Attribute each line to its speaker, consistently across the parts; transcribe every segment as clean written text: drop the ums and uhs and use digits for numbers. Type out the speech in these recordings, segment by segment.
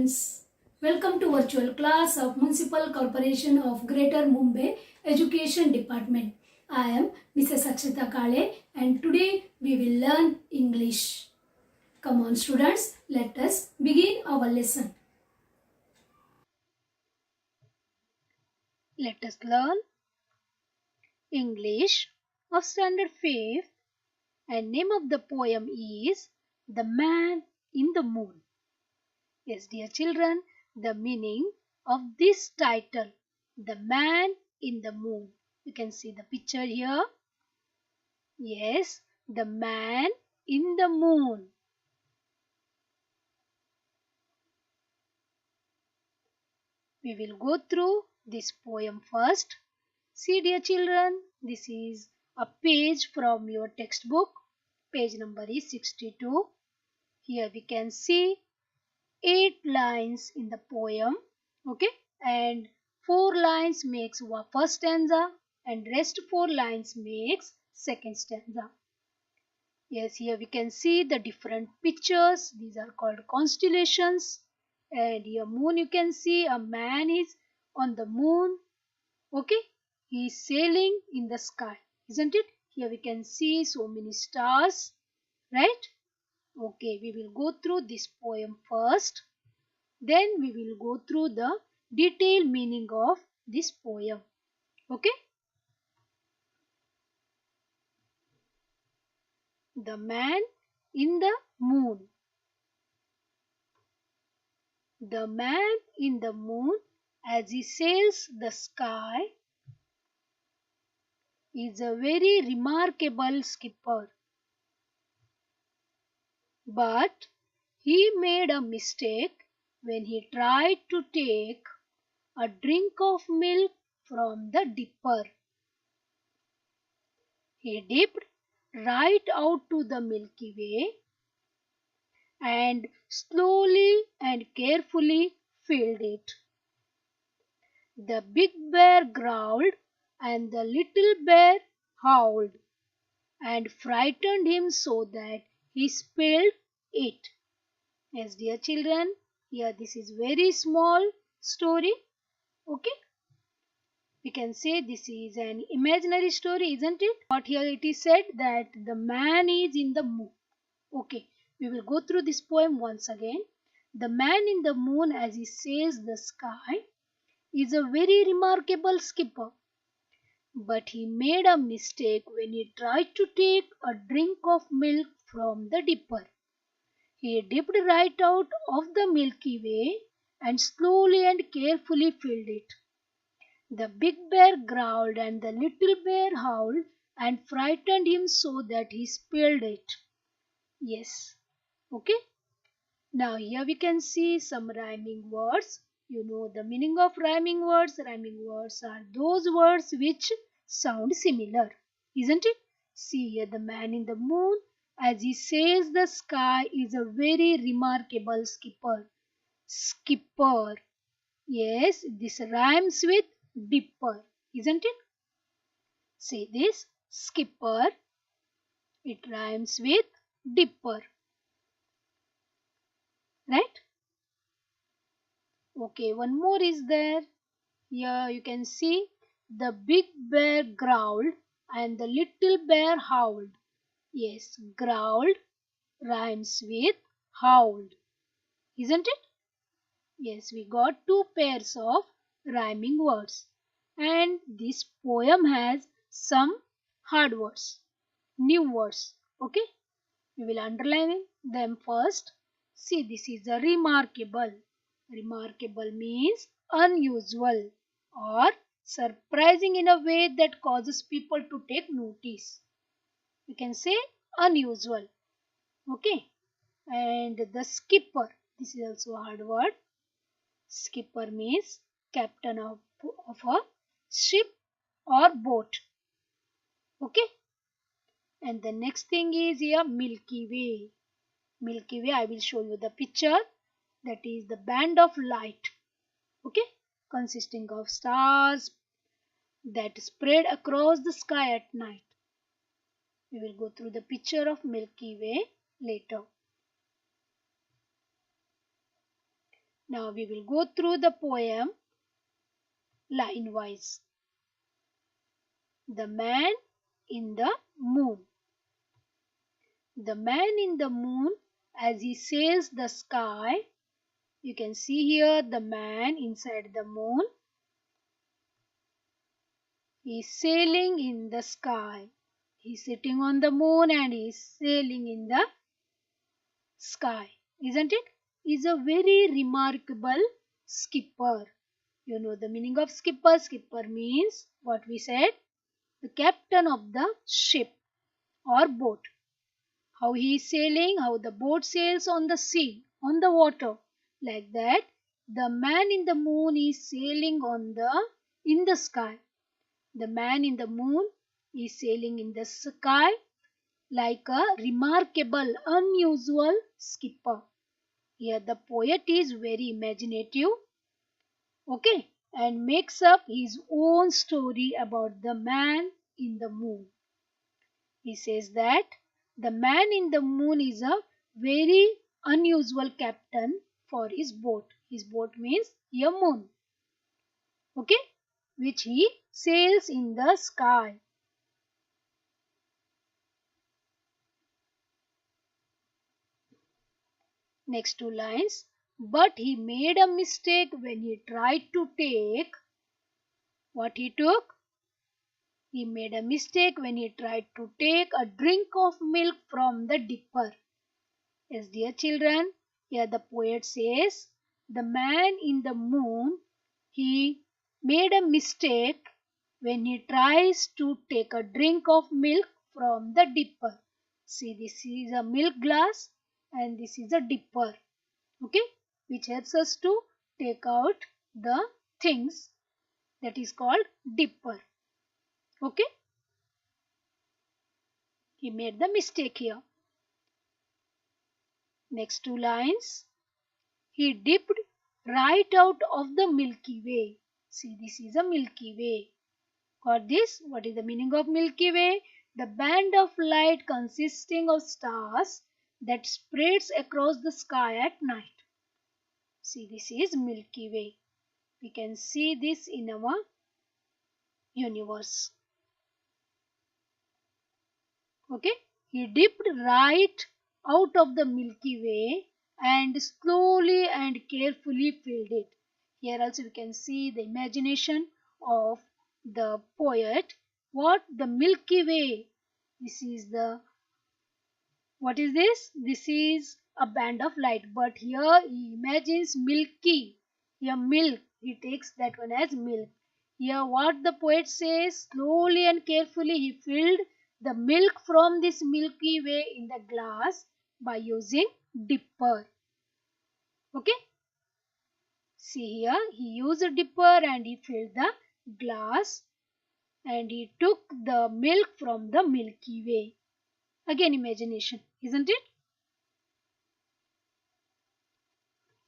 Speaker 1: students, welcome to virtual class of Municipal Corporation of Greater Mumbai Education Department. I am Mrs. Akshata Kale and today we will learn English. Come on students, let us begin our lesson.
Speaker 2: Let us learn English of Standard 5th, and name of the poem is The Man in the Moon. Yes, dear children, the meaning of this title, The Man in the Moon. You can see the picture here. Yes, the man in the moon. We will go through this poem first. See, dear children, this is a page from your textbook. Page number is 62. Here we can see 8 lines in the poem. Okay, and 4 lines makes first stanza and rest 4 lines makes second stanza. Yes, here we can see the different pictures. These are called constellations. And here moon, you can see a man is on the moon. Okay, he is sailing in the sky, isn't it? Here we can see so many stars, right? Okay, we will go through this poem first. Then we will go through the detailed meaning of this poem. Okay? The man in the moon. The man in the moon, as he sails the sky, is a very remarkable skipper. But he made a mistake when he tried to take a drink of milk from the dipper. He dipped right out to the Milky Way and slowly and carefully filled it. The big bear growled and the little bear howled and frightened him so that he spilled it. Yes, dear children, here this is very small story. Okay, we can say this is an imaginary story, isn't it? But here it is said that the man is in the moon. Okay, we will go through this poem once again. The man in the moon, as he sails the sky, is a very remarkable skipper. But he made a mistake when he tried to take a drink of milk from the dipper. He dipped right out of the Milky Way and slowly and carefully filled it. The big bear growled and the little bear howled and frightened him so that he spilled it. Yes. Okay. Now here we can see some rhyming words. You know the meaning of rhyming words. Rhyming words are those words which sound similar, isn't it? See here, the man in the moon, as he sails the sky, is a very remarkable skipper. Skipper. Yes, this rhymes with dipper, isn't it? See this, skipper. It rhymes with dipper. Right? Okay, one more is there. Here you can see the big bear growled and the little bear howled. Yes, growled rhymes with howled. Isn't it? Yes, we got 2 pairs of rhyming words. And this poem has some hard words, new words. Okay, we will underline them first. See, this is a remarkable. Remarkable means unusual or surprising in a way that causes people to take notice. We can say unusual. Okay, and the skipper. This is also a hard word. Skipper means captain of a ship or boat. Okay, and the next thing is here Milky Way. Milky Way, I will show you the picture. That is the band of light. Okay, consisting of stars that spread across the sky at night. We will go through the picture of Milky Way later. Now we will go through the poem line wise. The man in the moon. The man in the moon, as he sails the sky, you can see here the man inside the moon. He is sailing in the sky. He is sitting on the moon and he is sailing in the sky. Isn't it? He is a very remarkable skipper. You know the meaning of skipper. Skipper means what we said, the captain of the ship or boat. How he is sailing, how the boat sails on the sea, on the water. Like that, the man in the moon is sailing in the sky. The man in the moon is sailing in the sky like a remarkable, unusual skipper. Here the poet is very imaginative, okay, and makes up his own story about the man in the moon. He says that the man in the moon is a very unusual captain for his boat. His boat means a moon, okay, which he sails in the sky. Next two lines. But he made a mistake when he tried to take what he took. He made a mistake when he tried to take a drink of milk from the dipper. Yes, dear children, here the poet says, the man in the moon, he made a mistake when he tries to take a drink of milk from the dipper. See, this is a milk glass and this is a dipper, okay, which helps us to take out the things, that is called dipper, okay. He made the mistake here. Next two lines. He dipped right out of the Milky Way. See, this is a Milky Way. Got this? What is the meaning of Milky Way? The band of light consisting of stars that spreads across the sky at night. See, this is Milky Way. We can see this in our universe. Okay? He dipped right out of the Milky Way and slowly and carefully filled it. Here also we can see the imagination of the poet. What? The Milky Way. This is the, what is this? This is a band of light. But here he imagines milky. Here milk. He takes that one as milk. Here what the poet says, slowly and carefully he filled the milk from this Milky Way in the glass by using dipper. Okay. See here, he used a dipper and he filled the glass and he took the milk from the Milky Way. Again imagination, isn't it?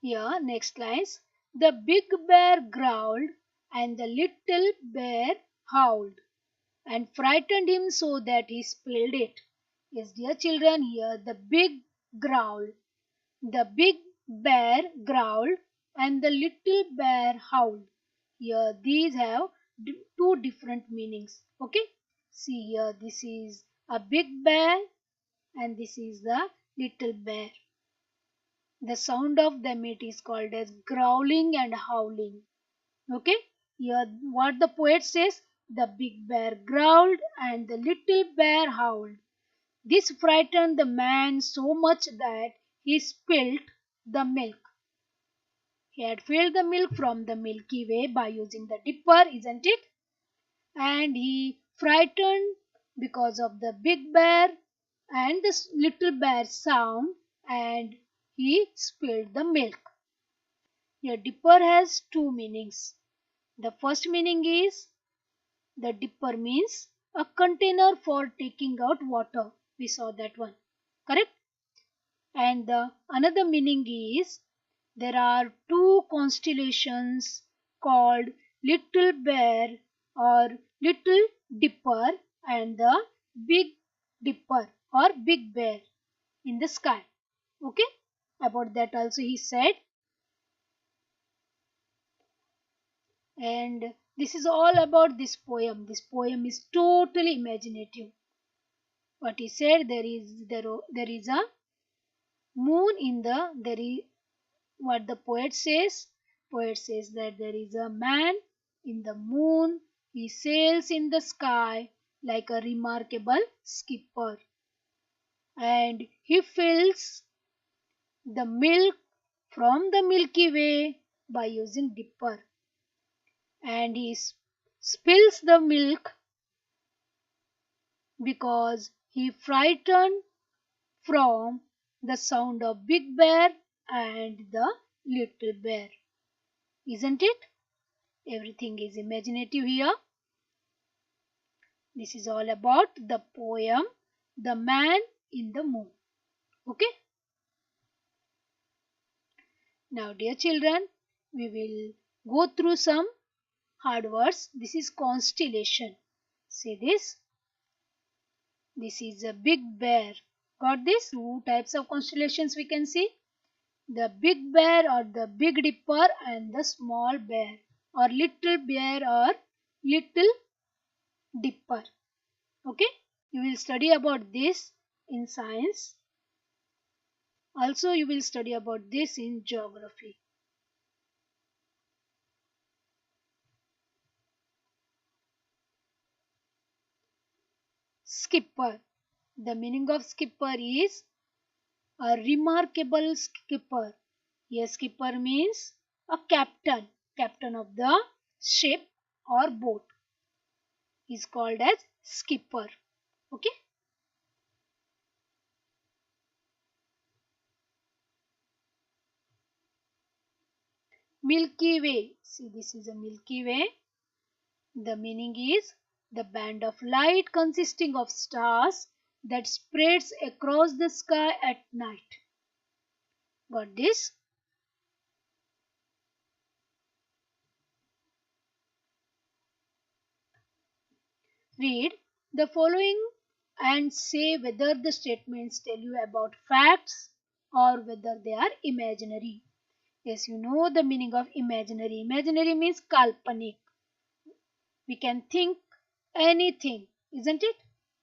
Speaker 2: Here, next lines. The big bear growled and the little bear howled and frightened him so that he spilled it. Yes, dear children, here the big growl. The big bear growled and the little bear howled. Here these have two different meanings. Okay. See here, this is a big bear and this is the little bear. The sound of them it is called as growling and howling. Okay. Here what the poet says, the big bear growled and the little bear howled. This frightened the man so much that he spilt the milk. He had filled the milk from the Milky Way by using the dipper, isn't it? And he frightened because of the big bear and the little bear sound and he spilled the milk. Here dipper has two meanings. The first meaning is the dipper means a container for taking out water. We saw that one. Correct? And the another meaning is there are two constellations called Little Bear or Little Dipper and the Big Dipper or Big Bear in the sky. Okay? About that also he said, And this is all about this poem. This poem is totally imaginative. What he said, there is a moon in the there is what the poet says that there is a man in the moon. He sails in the sky like a remarkable skipper, and he fills the milk from the Milky Way by using dipper, and he spills the milk because he frightened from the sound of big bear and the little bear. Isn't it? Everything is imaginative here. This is all about the poem The Man in the Moon. Okay? Now, dear children, we will go through some hard words. This is constellation. See this? This is a big bear. Got this? Two types of constellations we can see. The big bear or the big dipper and the small bear or little bear or little dipper. Okay? You will study about this in science. Also, you will study about this in geography. Skipper. The meaning of skipper is a remarkable skipper. Here, skipper means a captain. Captain of the ship or boat is called as skipper. Okay? Milky Way. See, this is a Milky Way. The meaning is the band of light consisting of stars that spreads across the sky at night. Got this? Read the following and say whether the statements tell you about facts or whether they are imaginary. Yes, you know the meaning of imaginary. Imaginary means kalpanik. We can think anything, isn't it?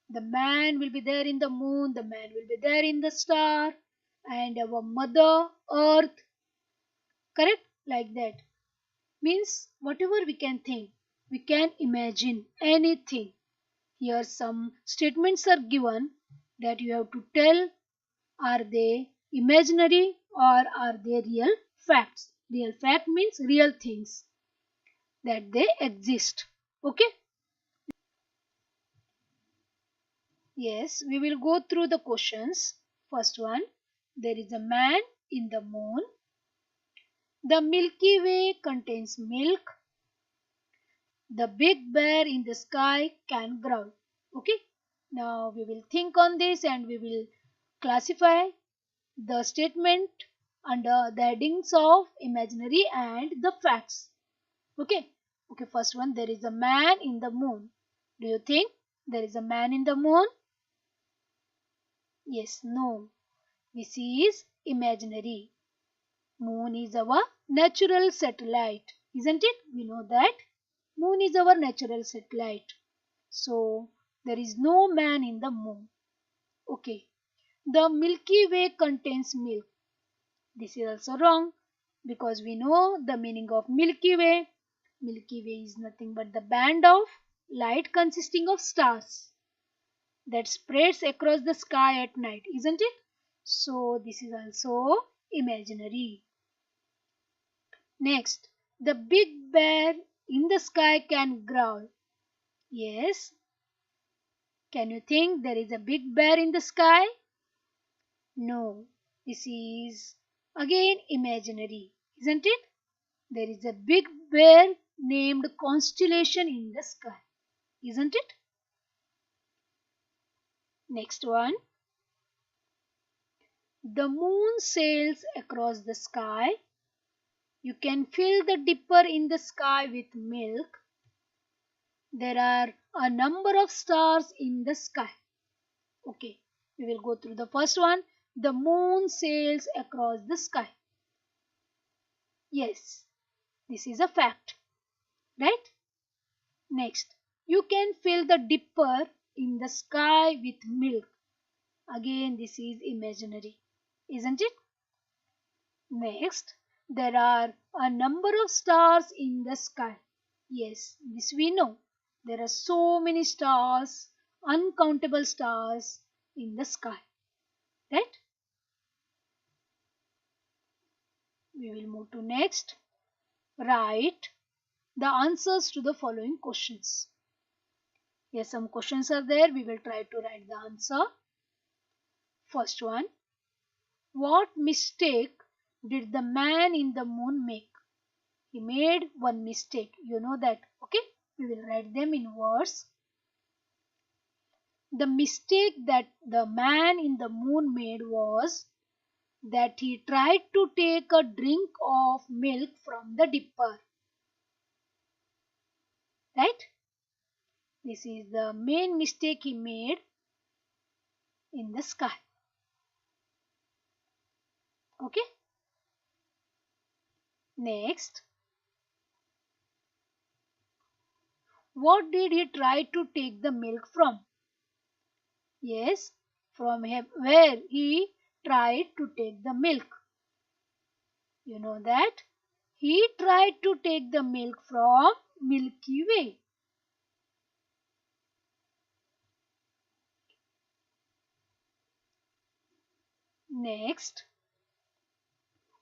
Speaker 2: The man will be there in the moon, the man will be there in the star, and our mother earth. Correct? Like that. Means whatever we can think, we can imagine anything. Here some statements are given that you have to tell, are they imaginary or are they real facts. Real fact means real things that they exist. Okay? Yes, we will go through the questions. First one, there is a man in the moon. The Milky Way contains milk. The big bear in the sky can growl. Okay? Now we will think on this and we will classify the statement under the headings of imaginary and the facts. Okay? Okay, first one, there is a man in the moon. Do you think there is a man in the moon? Yes, no. This is imaginary. Moon is our natural satellite. Isn't it? We know that. Moon is our natural satellite. So, there is no man in the moon. Okay. The Milky Way contains milk. This is also wrong because we know the meaning of Milky Way. Milky Way is nothing but the band of light consisting of stars that spreads across the sky at night, isn't it? So, this is also imaginary. Next, the big bear in the sky can growl. Yes. Can you think there is a big bear in the sky? No. This is again imaginary, isn't it? There is a big bear named Constellation in the sky, isn't it? Next one. The moon sails across the sky. You can fill the dipper in the sky with milk. There are a number of stars in the sky. Okay, we will go through the first one. The moon sails across the sky. Yes, this is a fact. right? Next, you can fill the dipper in the sky with milk. Again, this is imaginary, isn't it? Next, there are a number of stars in the sky. Yes, this we know. There are so many stars, uncountable stars in the sky, right? We will move to next. Write the answers to the following questions. Yes, some questions are there. We will try to write the answer. First one, what mistake did the man in the moon make? He made one mistake. You know that. Okay, we will write them in words. The mistake that the man in the moon made was that he tried to take a drink of milk from the dipper. Right? This is the main mistake he made in the sky. Okay? Next, what did he try to take the milk from? Yes, from where he tried to take the milk. You know that he tried to take the milk from Milky Way. Next,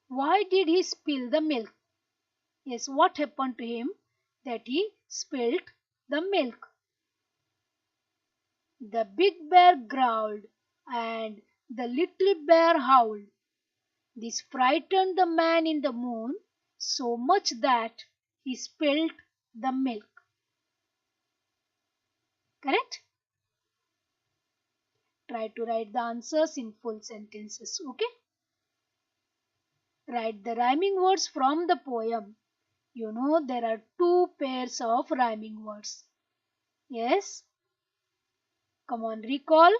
Speaker 2: why did he spill the milk? Yes, what happened to him that he spilled the milk? The big bear growled and the little bear howled. This frightened the man in the moon so much that he spilled the milk. Correct? Try to write the answers in full sentences. Okay? Write the rhyming words from the poem. You know there are two pairs of rhyming words. Yes? Come on, recall.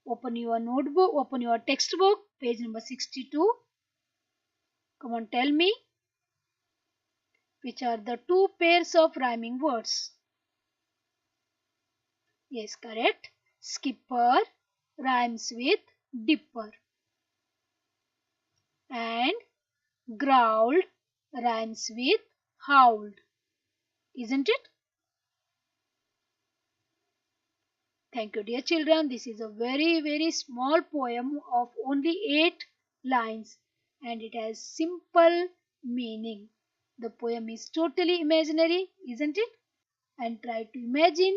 Speaker 2: Open your notebook, open your textbook, page number 62. Come on, tell me which are the two pairs of rhyming words. Yes, correct. Skipper rhymes with dipper. And growled rhymes with howled. Isn't it? Thank you, dear children. This is a very small poem of only 8 lines and it has simple meaning. The poem is totally imaginary, isn't it? And try to imagine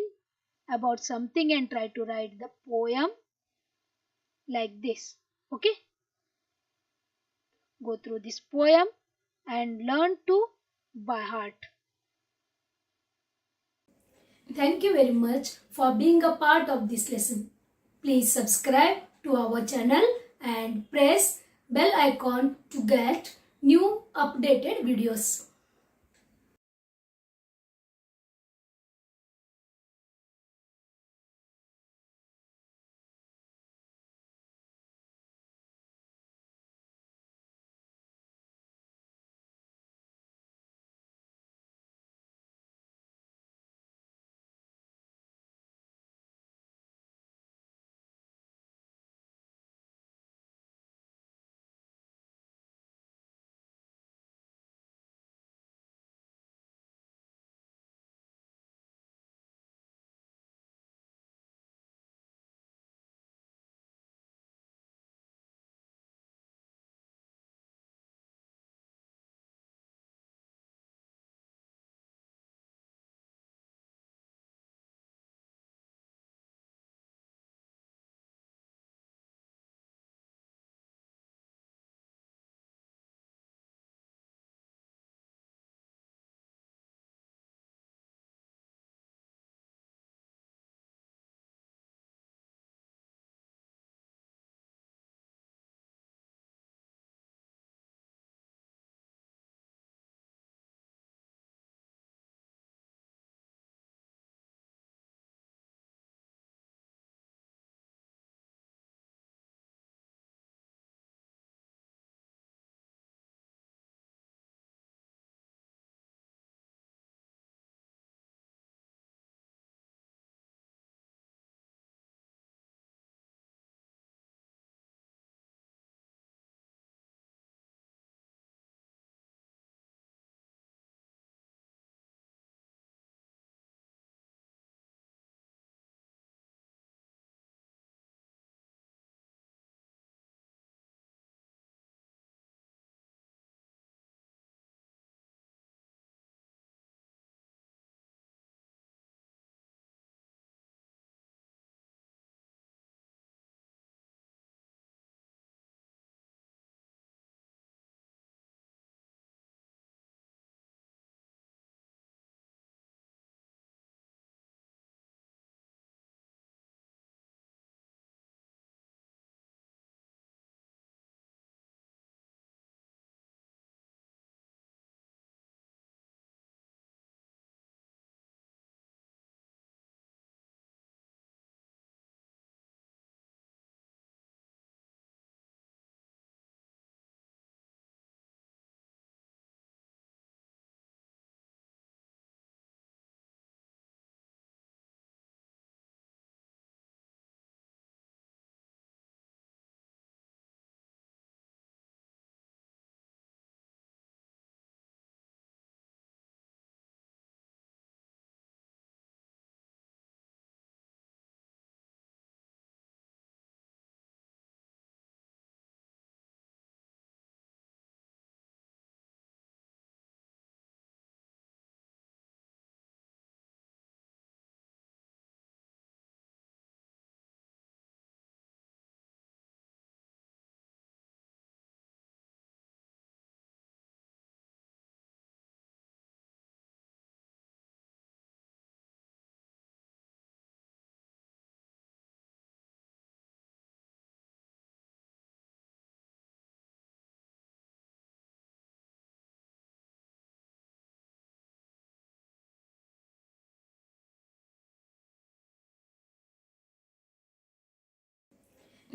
Speaker 2: about something and try to write the poem like this. Okay? Go through this poem and learn to by heart.
Speaker 1: Thank you very much for being a part of this lesson. Please subscribe to our channel and press bell icon to get new updated videos.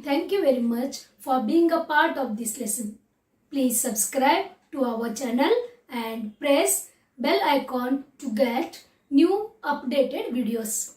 Speaker 1: Thank you very much for being a part of this lesson. Please subscribe to our channel and press bell icon to get new updated videos.